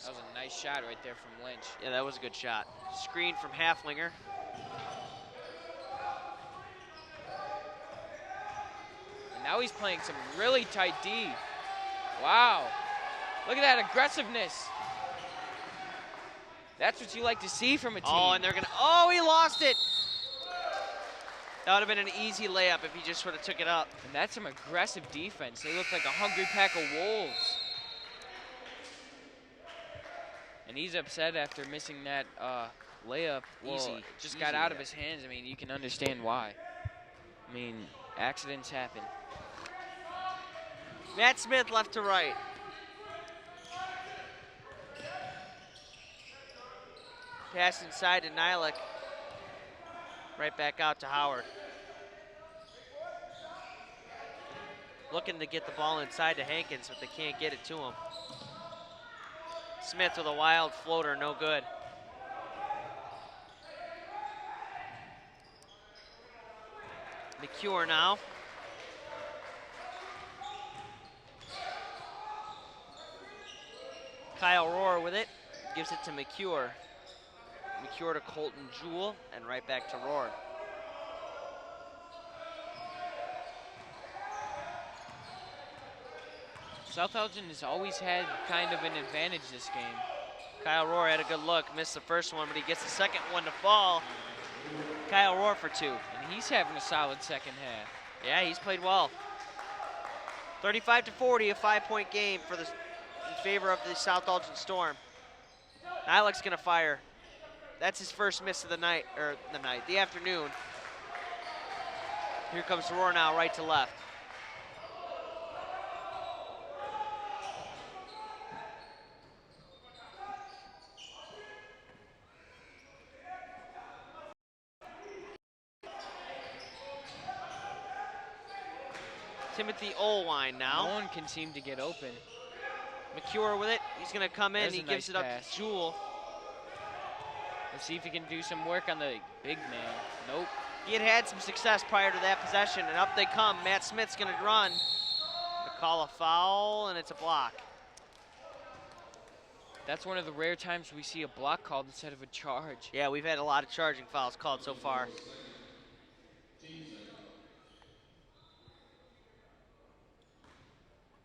That was a nice shot right there from Lynch. Yeah, that was a good shot. Screen from Haflinger. And now he's playing some really tight D. Wow. Look at that aggressiveness. That's what you like to see from a team. Oh, and they're gonna, oh, he lost it. That would have been an easy layup if he just sort of took it up. And that's some aggressive defense. They look like a hungry pack of wolves. And he's upset after missing that layup. Well, Easy. Just Easy got out of layup. his hands. I mean, you can understand why. I mean, accidents happen. Matt Smith left to right. Pass inside to Nylik. Right back out to Howard. Looking to get the ball inside to Hankins, but they can't get it to him. Smith with a wild floater, no good. McCure now. Kyle Rohr with it, gives it to McCure. McCure to Colton Jewell, and right back to Rohr. South Elgin has always had kind of an advantage this game. Kyle Rohr had a good look, missed the first one, but he gets the second one to fall. Kyle Rohr for two. And he's having a solid second half. Yeah, he's played well. 35-40, a 5-point game for in favor of the South Elgin Storm. Nylik's gonna fire. That's his first miss of the night, the afternoon. Here comes Rohr now, right to left. Timothy Olwine now. No one can seem to get open. McCure with it. He's going to come in. He gives it up to Jewell. Let's see if he can do some work on the big man. Nope. He had some success prior to that possession, and up they come. Matt Smith's going to run. They call a foul, and it's a block. That's one of the rare times we see a block called instead of a charge. Yeah, we've had a lot of charging fouls called so far.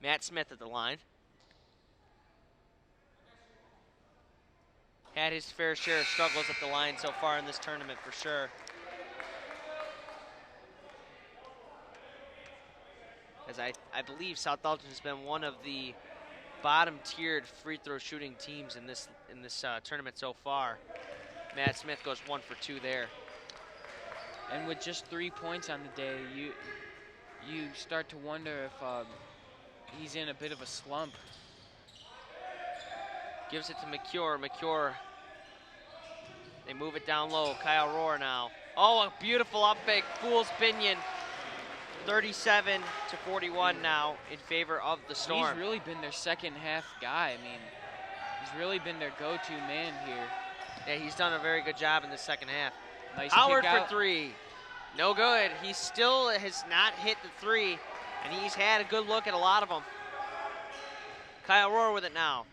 Matt Smith at the line. Had his fair share of struggles at the line so far in this tournament for sure. As I believe South Elgin has been one of the bottom-tiered free throw shooting teams in this tournament so far. Matt Smith goes 1 for 2 there. And with just 3 points on the day, you start to wonder if he's in a bit of a slump. Gives it to McCure. McCure. They move it down low. Kyle Rohr now. Oh, a beautiful up fake. Fools Binion. 37-41 now in favor of the Storm. He's really been their second half guy. I mean, he's really been their go-to man here. Yeah, he's done a very good job in the second half. Nice Howard kick for out. 3. No good. He still has not hit the 3, and he's had a good look at a lot of them. Kyle Rohr with it now.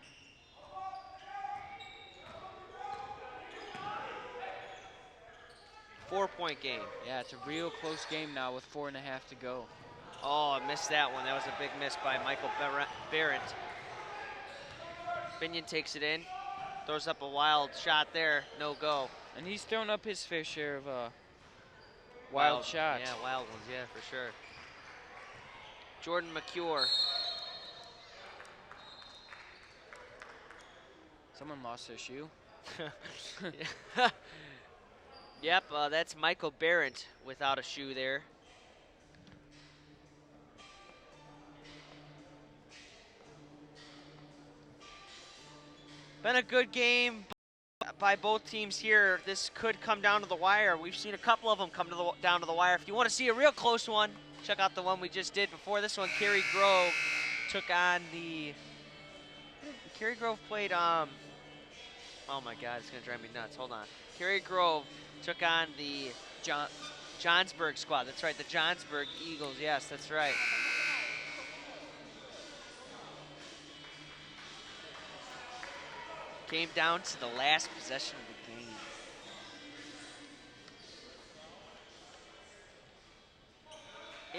Four-point game. Yeah, it's a real close game now with 4.5 to go. Oh, I missed that one. That was a big miss by Michael Barrett. Binion takes it in, throws up a wild shot there, no go. And he's thrown up his fair share of wild shots. Yeah, wild ones, yeah, for sure. Jordan McCure. Someone lost their shoe. Yep, that's Michael Barrett without a shoe there. Been a good game by both teams here. This could come down to the wire. We've seen a couple of them come down to the wire. If you want to see a real close one, check out the one we just did before this one. Cary Grove took on the Cary Grove played, oh my God, it's gonna drive me nuts. Hold on. Cary Grove took on the Johnsburg squad. That's right, the Johnsburg Eagles. Yes, that's right. Came down to the last possession of the game.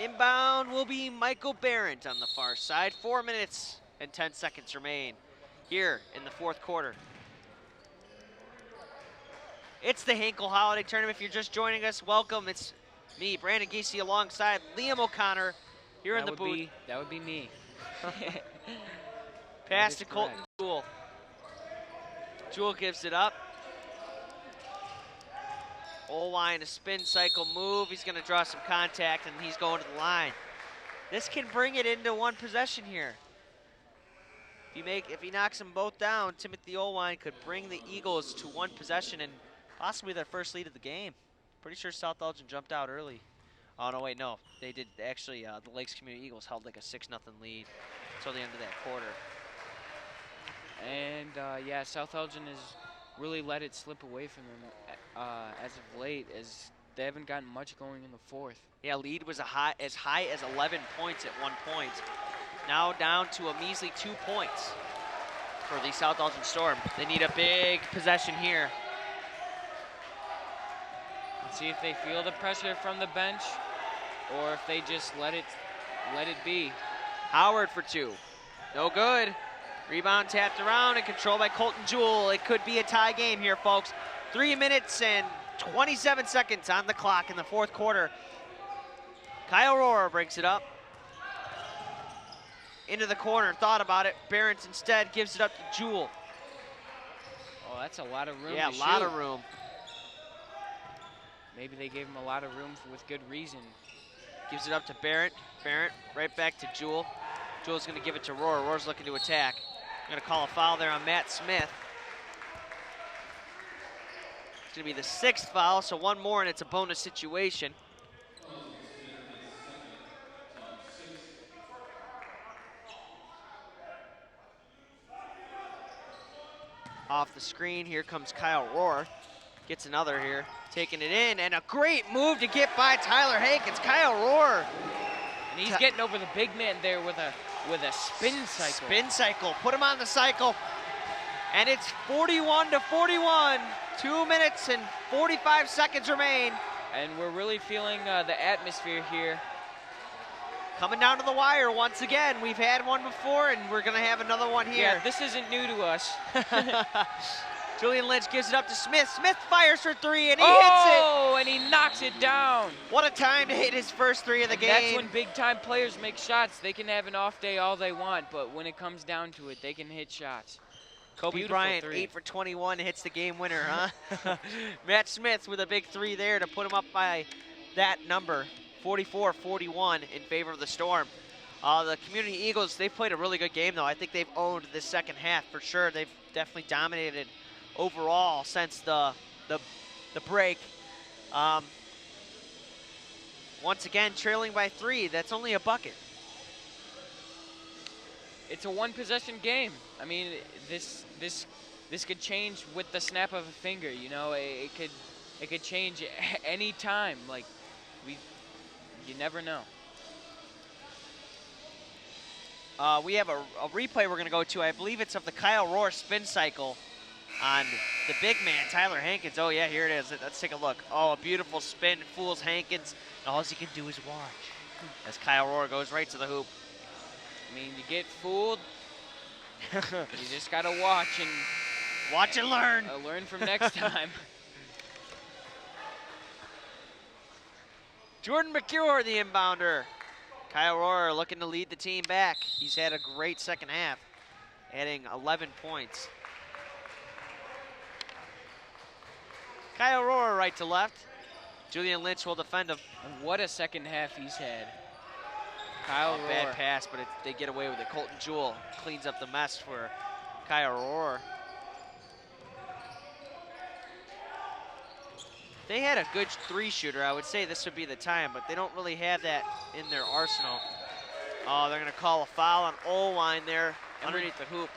Inbound will be Michael Barrett on the far side. 4 minutes and 10 seconds remain here in the fourth quarter. It's the Hinkle Holiday Tournament. If you're just joining us, welcome. It's me, Brandon Giese, alongside Liam O'Connor here in the booth. That would be me. Pass to Colton Jewell. Jewell gives it up. O-line, a spin cycle move. He's going to draw some contact, and he's going to the line. This can bring it into one possession here. If he knocks them both down, Timothy O-line could bring the Eagles to one possession and possibly their first lead of the game. Pretty sure South Elgin jumped out early. Oh, no, wait, no. They did actually, the Lakes Community Eagles held like a 6-0 lead until the end of that quarter. And, yeah, South Elgin has really let it slip away from them as of late, as they haven't gotten much going in the fourth. Yeah, lead was as high as 11 points at one point. Now down to a measly 2 points for the South Elgin Storm. They need a big possession here. Let's see if they feel the pressure from the bench or if they just let it be. Howard for two. No good. Rebound tapped around and controlled by Colton Jewell. It could be a tie game here, folks. 3 minutes and 27 seconds on the clock in the fourth quarter. Kyle Rohrer brings it up. Into the corner, thought about it. Barrett instead gives it up to Jewell. Oh, that's a lot of room. Yeah, a lot of room. Maybe they gave him a lot of room with good reason. Gives it up to Barrett. Barrett right back to Jewell. Jewell's going to give it to Rohrer. Rohrer's looking to attack. Going to call a foul there on Matt Smith. It's going to be the 6th foul, so one more and it's a bonus situation. Off the screen, here comes Kyle Rohrer. Gets another here, taking it in, and a great move to get by Tyler Hankins. Kyle Rohrer. And he's getting over the big man there with a spin cycle. Spin cycle, put him on the cycle. And it's 41-41. 2 minutes and 45 seconds remain. And we're really feeling the atmosphere here. Coming down to the wire once again. We've had one before, and we're going to have another one here. Yeah, this isn't new to us. Julian Lynch gives it up to Smith. Smith fires for three, and he hits it. Oh, and he knocks it down. What a time to hit his first three of the game. That's when big-time players make shots. They can have an off day all they want, but when it comes down to it, they can hit shots. Kobe Beautiful Bryant, three. 8 for 21, hits the game winner, huh? Matt Smith with a big three there to put him up by that number, 44-41 in favor of the Storm. The Community Eagles, they've played a really good game, though. I think they've owned this second half for sure. They've definitely dominated overall since the break. Once again, trailing by 3. That's only a bucket. It's a one-possession game. I mean, this could change with the snap of a finger. You know, it could change any time. Like, you never know. We have a replay we're going to go to. I believe it's of the Kyle Rohrer spin cycle on the big man, Tyler Hankins. Oh, yeah, here it is. Let's take a look. Oh, a beautiful spin. Fools Hankins. And all he can do is watch as Kyle Rohrer goes right to the hoop. I mean, you get fooled. You just got to watch and learn. Learn from next time. Jordan McCure, the inbounder. Kyle Rohrer looking to lead the team back. He's had a great second half, adding 11 points. Kyle Rohrer right to left. Julian Lynch will defend him. What a second half he's had. Kyle Rohrer. Bad pass, but they get away with it. Colton Jewell cleans up the mess for Kyle Rohrer. They had a good three-shooter. I would say this would be the time, but they don't really have that in their arsenal. Oh, they're going to call a foul on O-line there underneath the hoop.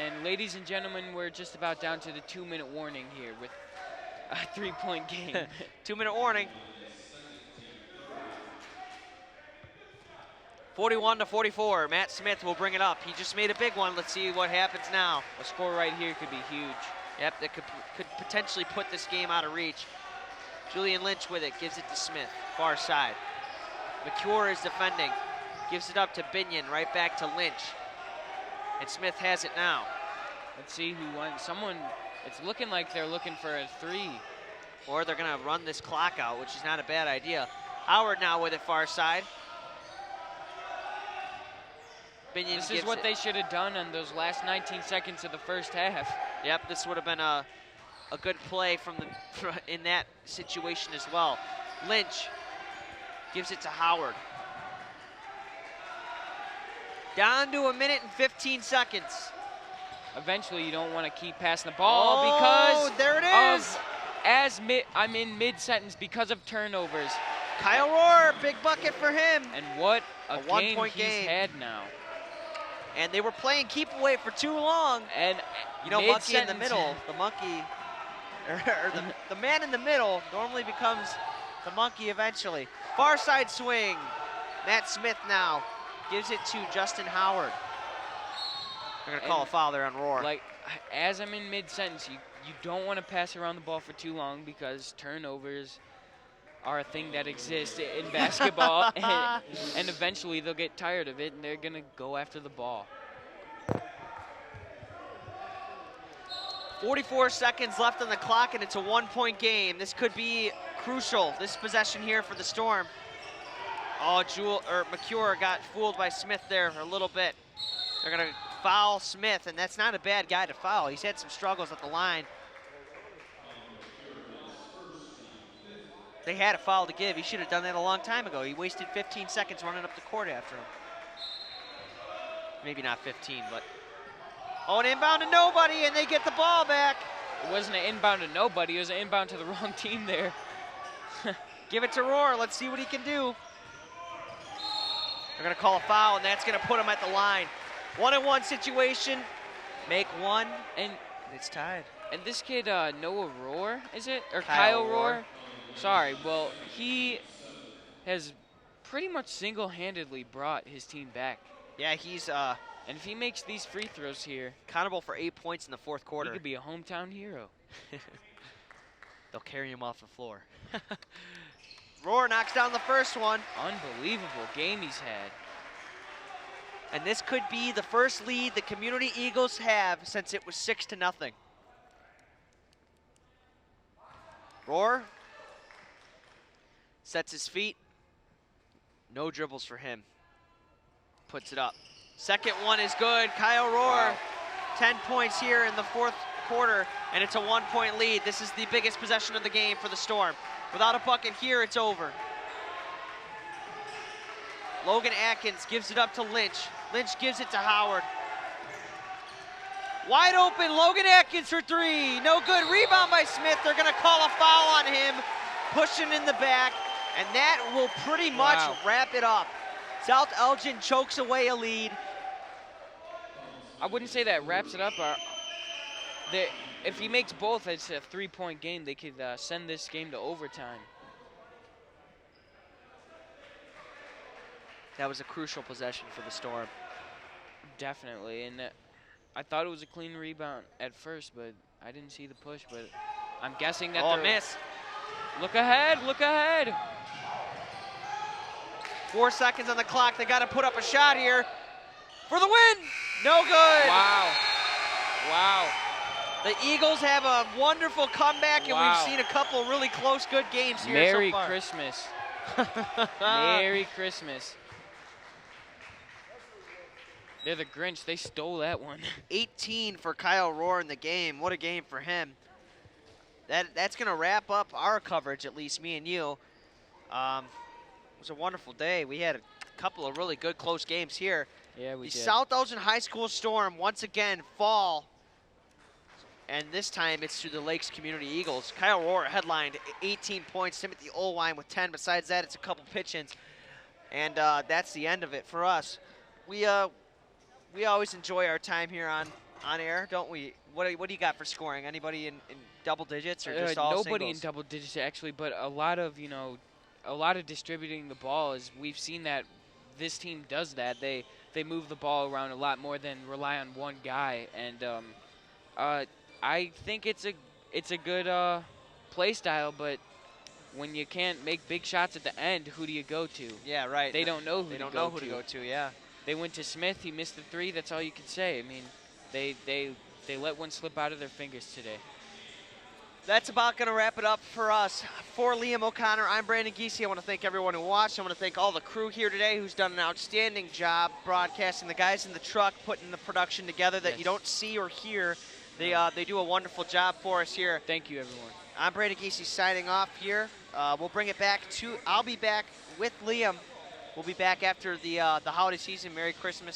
And ladies and gentlemen, we're just about down to the 2-minute warning here with a 3-point game. 2-minute warning. 41-44. Matt Smith will bring it up. He just made a big one. Let's see what happens now. A score right here could be huge. Yep, that could potentially put this game out of reach. Julian Lynch with it, gives it to Smith, far side. McCure is defending, gives it up to Binion, right back to Lynch. And Smith has it now. Let's see who won. Someone, it's looking like they're looking for a 3. Or they're gonna run this clock out, which is not a bad idea. Howard now with it far side. Binion This is what they should have done in those last 19 seconds of the first half. Yep, this would have been a good play in that situation as well. Lynch gives it to Howard. Down to 1 minute and 15 seconds. Eventually, you don't want to keep passing the ball because there it is. I'm in mid-sentence because of turnovers. Kyle Rohr, big bucket for him. And what a game 1-point he's game. had now. And they were playing keep away for too long. And you know, monkey in the middle, the monkey, or the man in the middle normally becomes the monkey eventually. Far side swing. Matt Smith now gives it to Justin Howard. They're gonna call a foul there on Rohr. Like, as I'm in mid-sentence, you don't want to pass around the ball for too long because turnovers are a thing that exists in basketball, and eventually they'll get tired of it and they're gonna go after the ball. 44 seconds left on the clock, and it's a 1-point game. This could be crucial, this possession here for the Storm. Oh, McCure got fooled by Smith there a little bit. They're gonna foul Smith, and that's not a bad guy to foul. He's had some struggles at the line. They had a foul to give. He should have done that a long time ago. He wasted 15 seconds running up the court after him. Maybe not 15, but. Oh, an inbound to nobody, and they get the ball back. It wasn't an inbound to nobody. It was an inbound to the wrong team there. Give it to Rohr. Let's see what he can do. They're going to call a foul, and that's going to put him at the line. 1-on-1 situation. Make one, and it's tied. And this kid, Noah Rohr, is it? Or Kyle Rohr? Sorry, well, he has pretty much single-handedly brought his team back. Yeah, he's and if he makes these free throws here, accountable for 8 points in the fourth quarter. He could be a hometown hero. They'll carry him off the floor. Rohr knocks down the first one. Unbelievable game he's had. And this could be the first lead the Community Eagles have since it was 6-0. Rohr sets his feet. No dribbles for him. Puts it up. Second one is good. Kyle Rohr, wow. 10 points here in the fourth quarter, and it's a 1-point lead. This is the biggest possession of the game for the Storm. Without a bucket here, it's over. Logan Atkins gives it up to Lynch. Lynch gives it to Howard. Wide open, Logan Atkins for 3. No good. Rebound by Smith. They're going to call a foul on him. Pushing in the back, and that will pretty much wrap it up. South Elgin chokes away a lead. I wouldn't say that wraps it up. If he makes both, it's a 3-point game. They could send this game to overtime. That was a crucial possession for the Storm. Definitely, and I thought it was a clean rebound at first, but I didn't see the push. But I'm guessing that they're miss. Look ahead, look ahead. 4 seconds on the clock. They got to put up a shot here for the win. No good. Wow. Wow. The Eagles have a wonderful comeback, and we've seen a couple really close, good games here Merry so far. Christmas. Merry Christmas. They're the Grinch. They stole that one. 18 for Kyle Rohr in the game. What a game for him. That's going to wrap up our coverage, at least me and you. It was a wonderful day. We had a couple of really good close games here. Yeah, we did. The South Elgin High School Storm once again fall, and this time it's to the Lakes Community Eagles. Kyle Rohr headlined 18 points. Timothy Olwine with 10. Besides that, it's a couple pitch-ins, and that's the end of it for us. We always enjoy our time here on on air, don't we? What do you got for scoring? Anybody in double digits or just all Nobody in singles? double digits actually, but a lot of a lot of distributing the ball. Is we've seen that this team does that. They move the ball around a lot more than rely on one guy, and I think it's a good play style, but when you can't make big shots at the end, who do you go to? Yeah, right. They don't know who They to don't go know who to. to go to. Yeah. They went to Smith. He missed the three. That's all you can say. I mean, they let one slip out of their fingers today. That's about going to wrap it up for us. For Liam O'Connor, I'm Brandon Giese. I want to thank everyone who watched. I want to thank all the crew here today who's done an outstanding job broadcasting. The guys in the truck putting the production together that Yes. you don't see or hear. They do a wonderful job for us here. Thank you, everyone. I'm Brandon Giese signing off here. We'll bring it back to, I'll be back with Liam. We'll be back after the holiday season. Merry Christmas.